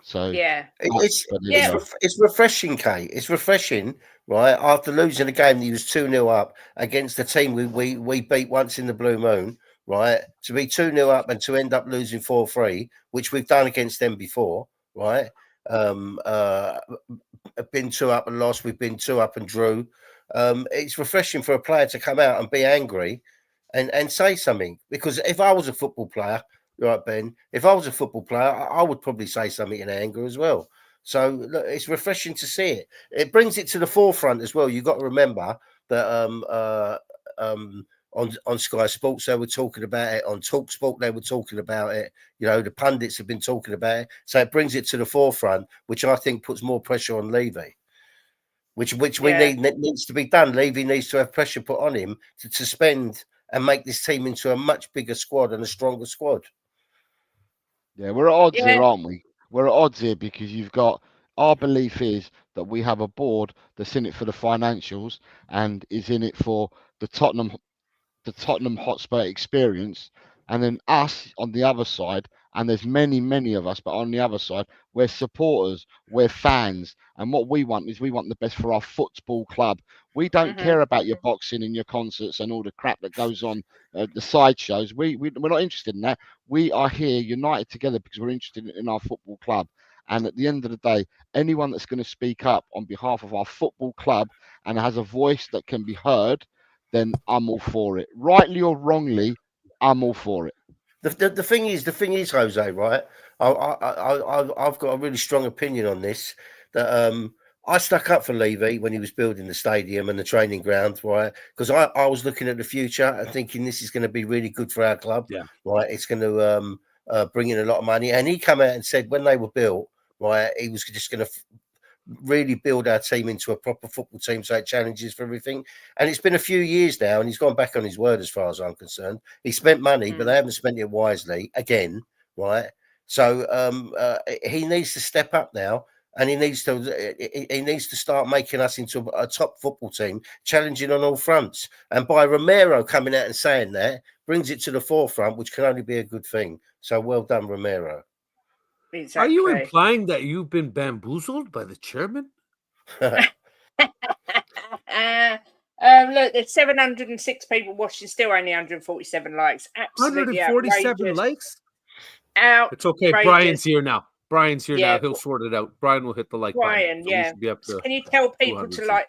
So it's refreshing, Kate. It's refreshing, right? After losing a game that he was 2-0 up against the team we beat once in the Blue Moon, right? To be 2-0 up and to end up losing 4-3, which we've done against them before, right? Been 2 up and lost. We've been 2 up and drew. It's refreshing for a player to come out and be angry and say something. Because if I was a football player, right, Ben, if I was a football player, I would probably say something in anger as well. So look, it's refreshing to see it. It brings it to the forefront as well. You've got to remember that on Sky Sports they were talking about it. On Talk Sport they were talking about it. The pundits have been talking about it. So it brings it to the forefront, which I think puts more pressure on Levy. Which we needs to be done. Levy needs to have pressure put on him to suspend and make this team into a much bigger squad and a stronger squad. Yeah, we're at odds here, aren't we? We're at odds here because you've got, our belief is that we have a board that's in it for the financials and is in it for the Tottenham Hotspur experience, and then us on the other side, and there's many of us, but on the other side, we're supporters, we're fans, and what we want is we want the best for our football club. We don't care about your boxing and your concerts and all the crap that goes on, the sideshows. We're not interested in that. We are here united together because we're interested in our football club. And at the end of the day, anyone that's going to speak up on behalf of our football club and has a voice that can be heard, then I'm all for it. Rightly or wrongly, I'm all for it. The thing is, Jose, right? I've got a really strong opinion on this. That I stuck up for Levy when he was building the stadium and the training ground, right? Because I was looking at the future and thinking this is going to be really good for our club, right? It's going to bring in a lot of money. And he came out and said when they were built, right, he was just going to really build our team into a proper football team so it challenges for everything. And it's been a few years now, and he's gone back on his word as far as I'm concerned. He spent money, but they haven't spent it wisely again, right? So he needs to step up now, and he needs to start making us into a top football team, challenging on all fronts. And by Romero coming out and saying that, brings it to the forefront, which can only be a good thing. So well done, Romero. Exactly. Are you implying that you've been bamboozled by the chairman? Look, there's 706 people watching, still only 147 likes. Absolutely 147 outrageous. likes? Outrageous. It's okay. Brian's here now. Now. He'll sort it out. Brian will hit the like Brian, button. So can you tell people to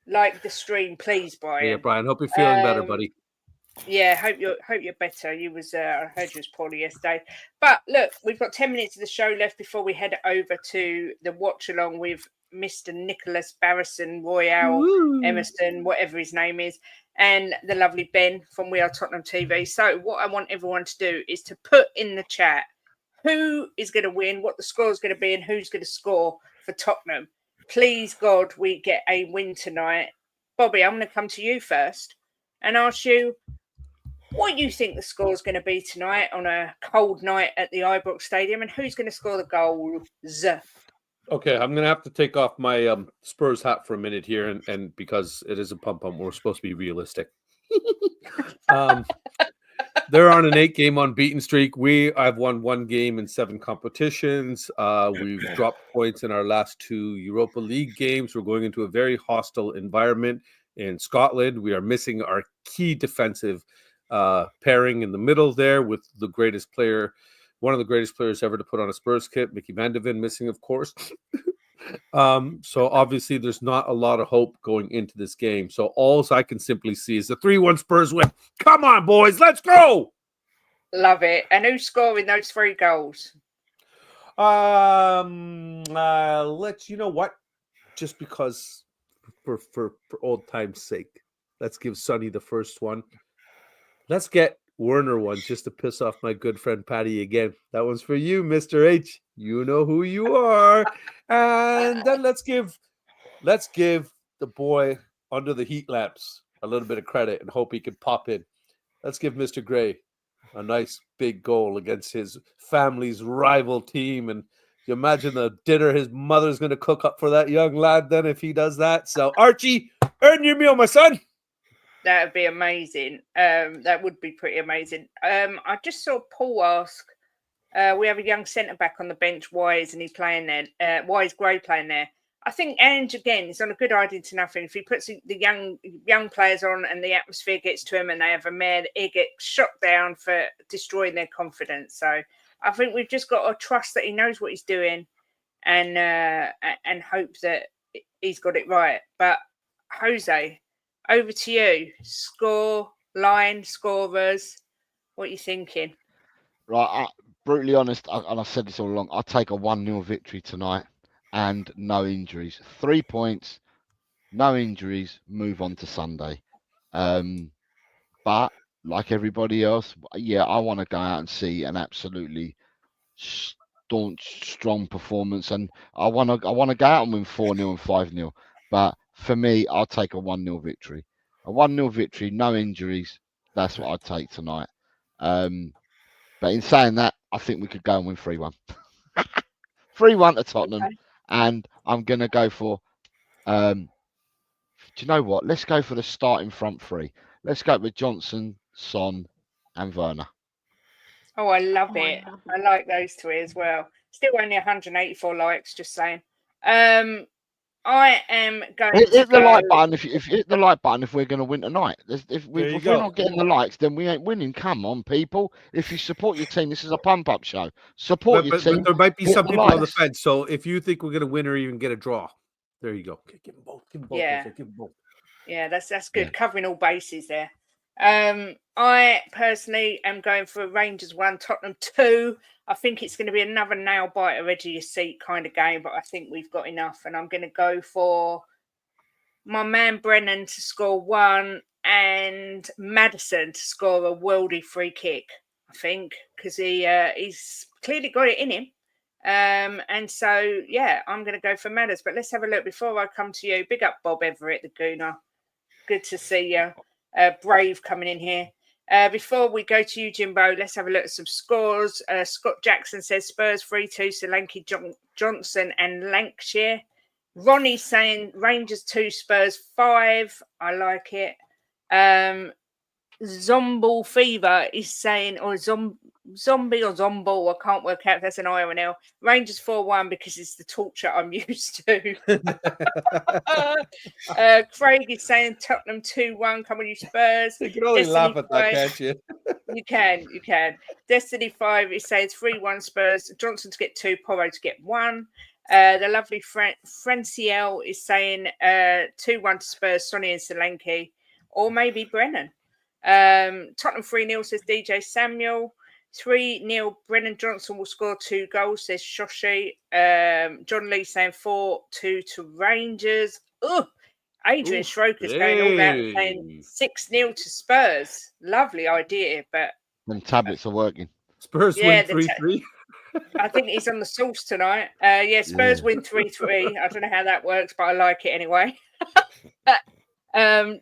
like the stream, please, Brian? Yeah, Brian. Hope you're feeling better, buddy. Yeah, hope you're better. I heard you was poorly yesterday. But look, we've got 10 minutes of the show left before we head over to the watch along with Mr. Nicholas Barrison, Royale, Emerson, whatever his name is, and the lovely Ben from We Are Tottenham TV. So what I want everyone to do is to put in the chat who is going to win, what the score is going to be, and who's going to score for Tottenham. Please, God, we get a win tonight. Bobby, I'm going to come to you first and ask you what you think the score is going to be tonight on a cold night at the Ibrox Stadium, and who's going to score the goals. Okay, I'm going to have to take off my Spurs hat for a minute here, and because it is a pump, we're supposed to be realistic. They're on an 8-game unbeaten streak. I've won 1 game in 7 competitions. We've dropped points in our last 2 Europa League games. We're going into a very hostile environment in Scotland. We are missing our key defensive pairing in the middle there with the greatest player, one of the greatest players ever to put on a Spurs kit, Mickey Van de Ven, missing, of course. So obviously there's not a lot of hope going into this game. So all I can simply see is the 3-1 Spurs win. Come on, boys, let's go. Love it. And who's scoring those 3 goals? Let's, you know what? Just because for old time's sake, let's give Sonny the first one. Let's get Werner one just to piss off my good friend Patty again. That one's for you, Mr. H. You know who you are. And then let's give the boy under the heat lamps a little bit of credit and hope he can pop in. Let's give Mr. Gray a nice big goal against his family's rival team. And you imagine the dinner his mother's going to cook up for that young lad then if he does that. So, Archie, earn your meal, my son. That would be amazing. That would be pretty amazing. I just saw Paul ask, we have a young centre-back on the bench. Why isn't he playing there? Why is Gray playing there? I think Ange, again, is on a good idea to nothing. If he puts the young players on and the atmosphere gets to him and they have a mare, he gets shot down for destroying their confidence. So I think we've just got to trust that he knows what he's doing and hope that he's got it right. But Jose, over to you. Score, line, scorers. What are you thinking? Right, brutally honest, and I've said this all along, I'll take a 1-0 victory tonight and no injuries. 3 points, no injuries, move on to Sunday. But like everybody else, yeah, I want to go out and see an absolutely staunch, strong performance, and I want to go out and win 4-0 and 5-0. But for me, I'll take a 1-0 victory. A 1-0 victory, no injuries. That's what I'd take tonight. But in saying that, I think we could go and win 3-1. 3-1 to Tottenham. Okay. And I'm going to go for, do you know what? Let's go for the starting front 3. Let's go with Johnson, Son, and Werner. Oh, I love it. I like those 3 as well. Still only 184 likes, just saying. I am going to hit the like button if you hit the like button if we're going to win tonight. If we're not getting the likes, then we ain't winning. Come on, people! If you support your team, this is a pump-up show. Support your team. But there might be some people on the fence. So if you think we're going to win or even get a draw, there you go. Okay, give them both. Give them both. Yeah, give them both. Yeah, that's good. Yeah. Covering all bases there. I personally am going for a Rangers 1, Tottenham 2. I think it's going to be another nail biter, edge of your seat kind of game, but I think we've got enough. And I'm going to go for my man Brennan to score 1 and Maddison to score a worldy free kick, I think, because he's clearly got it in him. And so, yeah, I'm going to go for Madders. But let's have a look before I come to you. Big up Bob Everett, the Gooner. Good to see you. Brave coming in here. Before we go to you, Jimbo, let's have a look at some scores. Scott Jackson says Spurs 3-2, Solanke, Johnson and Lancashire. Ronnie saying Rangers 2, Spurs 5. I like it. Zomble Fever is saying, or Zombie or Zomble, I can't work out if that's an I or an L. Rangers 4-1 because it's the torture I'm used to. Craig is saying Tottenham 2-1. Come on, you Spurs. You can only laugh at that, can't you? You can. Destiny 5 is saying 3-1 Spurs. Johnson to get 2, Porro to get 1. The lovely Franciel is saying 2-1 to Spurs, Sonny and Solanke, or maybe Brennan. Tottenham 3-0 says DJ Samuel. 3-0 Brennan Johnson will score 2 goals, says Shoshi. John Lee saying 4-2 to Rangers. Adrian Schroeder's going all out and saying 6-0 to Spurs. Lovely idea, but them tablets are working. Spurs win 3-3. I think he's on the sauce tonight. Spurs win 3-3. I don't know how that works, but I like it anyway.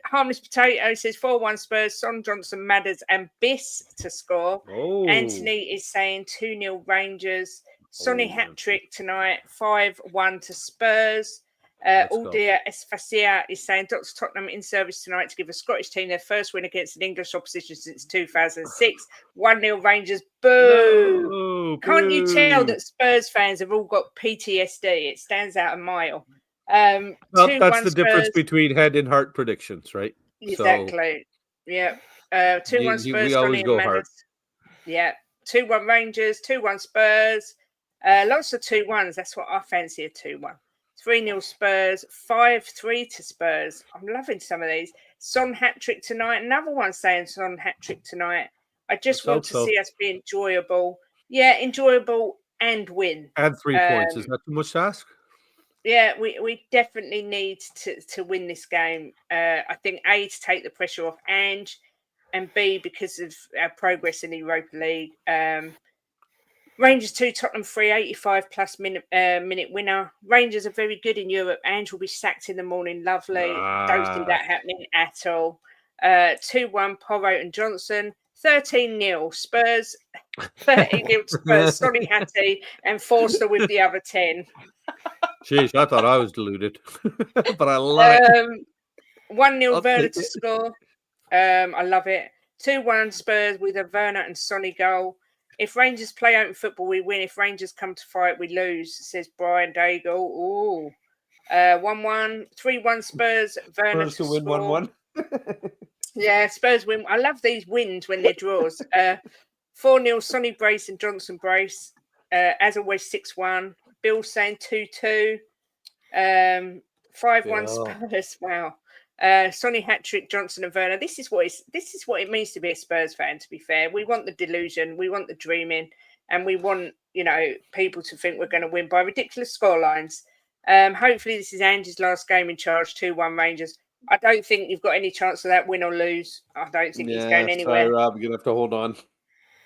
Harmless Potato says 4-1 Spurs, Son, Johnson, Madders and Biss to score. Anthony is saying 2-0 Rangers. Sonny hat-trick tonight, 5-1 to Spurs. Aldia Esfacia is saying Dr. Tottenham in service tonight to give a Scottish team their first win against an English opposition since 2006. 1-0 Rangers. Boo! No, Can't you tell boo. that Spurs fans have all got PTSD? It stands out a mile. Well, that's the Spurs. difference between head and heart predictions, right? Exactly. So, yeah. 2-1 Spurs. We always go hard. Yeah. 2-1 Rangers. 2-1 Spurs. Lots of 2-1s. That's what I fancy, a 2-1. 3-0 Spurs. 5-3 to Spurs. I'm loving some of these. Son hat-trick tonight. Another one saying Son hat-trick tonight. I just want to see us be enjoyable. Yeah, enjoyable and win. And 3 points. Is that too much to ask? Yeah, we definitely need to win this game. I think A, to take the pressure off Ange, and B, because of our progress in the Europa League. Rangers 2, Tottenham 3, 85 plus minute winner. Rangers are very good in Europe. Ange will be sacked in the morning. Lovely. Don't see that happening at all. 2-1 Porro and Johnson. 13-0 Spurs. 13-0 Spurs. Sonny Hattie and Forster with the other 10. Jeez, I thought I was deluded, but I love it. 1-0 Werner to score. I love it. 2-1 Spurs with a Werner and Sonny goal. If Rangers play open football, we win. If Rangers come to fight, we lose, says Brian Daigle. Ooh. 1-1. 3-1 Spurs. Werner Spurs to win 1-1. Yeah, Spurs win. I love these wins when they're draws. 4-0 Sonny Brace and Johnson Brace. As always, 6-1. Bill saying 2-2. 5-1 Spurs. Wow. Sonny hat-trick, Johnson and Werner. This is what it means to be a Spurs fan, to be fair. We want the delusion, we want the dreaming, and we want, people to think we're going to win by ridiculous scorelines. Hopefully this is Ange's last game in charge, 2-1 Rangers. I don't think you've got any chance of that, win or lose. I don't think he's going anywhere. Sorry, Rob, you're going to have to hold on.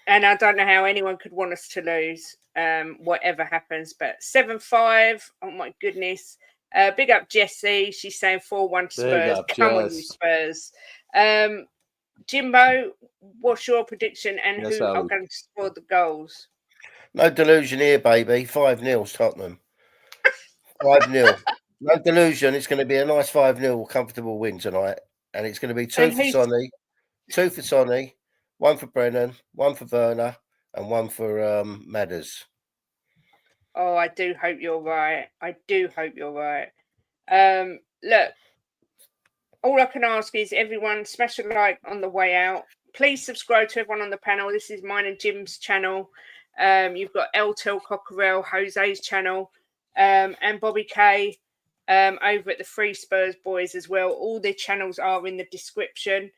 And I don't know how anyone could want us to lose, whatever happens. But 7-5, oh my goodness. Big up Jessie. She's saying 4-1 Spurs. Come on, you Spurs. Jimbo, what's your prediction and who are going to score the goals? No delusion here, baby. 5-0 Tottenham. 5-0. No delusion. It's going to be a nice 5-0 comfortable win tonight. And it's going to be 2 for Sonny, 2 for Sonny, 1 for Brennan, 1 for Werner, and 1 for Madders. Oh, I do hope you're right. Look, all I can ask is everyone smash a like on the way out. Please subscribe to everyone on the panel. This is mine and Jim's channel. You've got Eltel Cockerell, Jose's channel, and Bobby K over at the Free Spurs Boys as well. All their channels are in the description.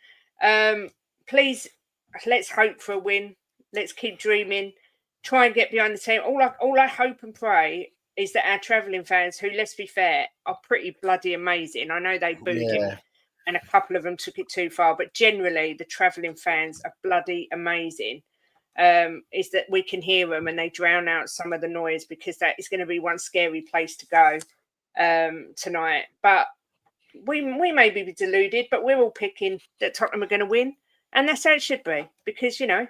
Please, let's hope for a win. Let's keep dreaming. Try and get behind the team. All I hope and pray is that our travelling fans, who, let's be fair, are pretty bloody amazing. I know they booed him and a couple of them took it too far, but generally the travelling fans are bloody amazing. is that we can hear them and they drown out some of the noise, because that is going to be one scary place to go tonight. But we may be deluded, but we're all picking that Tottenham are going to win, and that's how it should be, because, you know,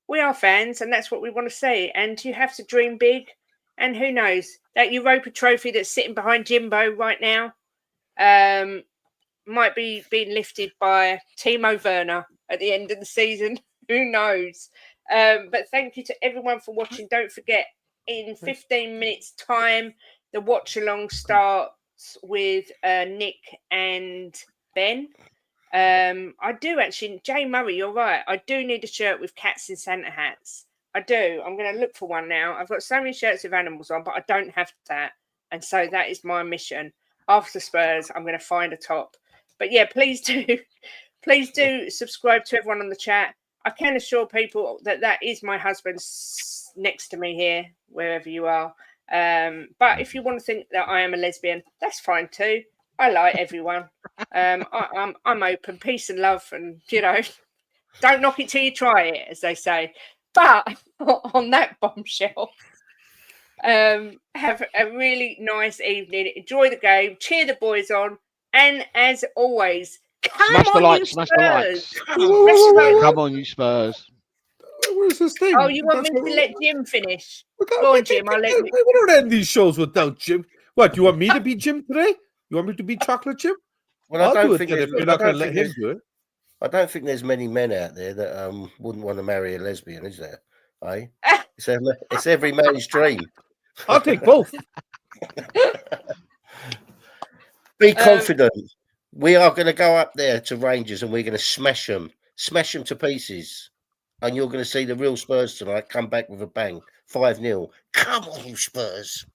we are fans and that's what we want to see, and you have to dream big. And who knows, that Europa trophy that's sitting behind Jimbo right now might be being lifted by Timo Werner at the end of the season. Who knows? But thank you to everyone for watching. Don't forget, in 15 minutes time, the watch along starts with Nick and Ben. I do actually, Jay Murray, you're right, I do need a shirt with cats in Santa hats. I do. I'm going to look for one now. I've got so many shirts with animals on, but I don't have that. And so that is my mission. After Spurs, I'm going to find a top. But yeah, please do subscribe to everyone on the chat. I can assure people that is my husband next to me here, wherever you are. But if you want to think that I am a lesbian, that's fine too. I like everyone. I'm open, peace and love, and, you know, don't knock it till you try it, as they say. But on that bombshell, have a really nice evening. Enjoy the game. Cheer the boys on. And as always, smash the likes. Come on, you Spurs. Where's this thing? Oh, you want me to let Jim finish? Go on, Jim. I'll let you. We don't end these shows without Jim. What, you want me to be Jim today? You want me to be Chocolate Jim? Well, I don't think if you're not going to let him do it. I don't think there's many men out there that wouldn't want to marry a lesbian, is there? Eh? It's every man's dream. I'll take both. Be confident. We are going to go up there to Rangers and we're going to smash them to pieces. And you're going to see the real Spurs tonight come back with a bang. 5-0. Come on, you Spurs.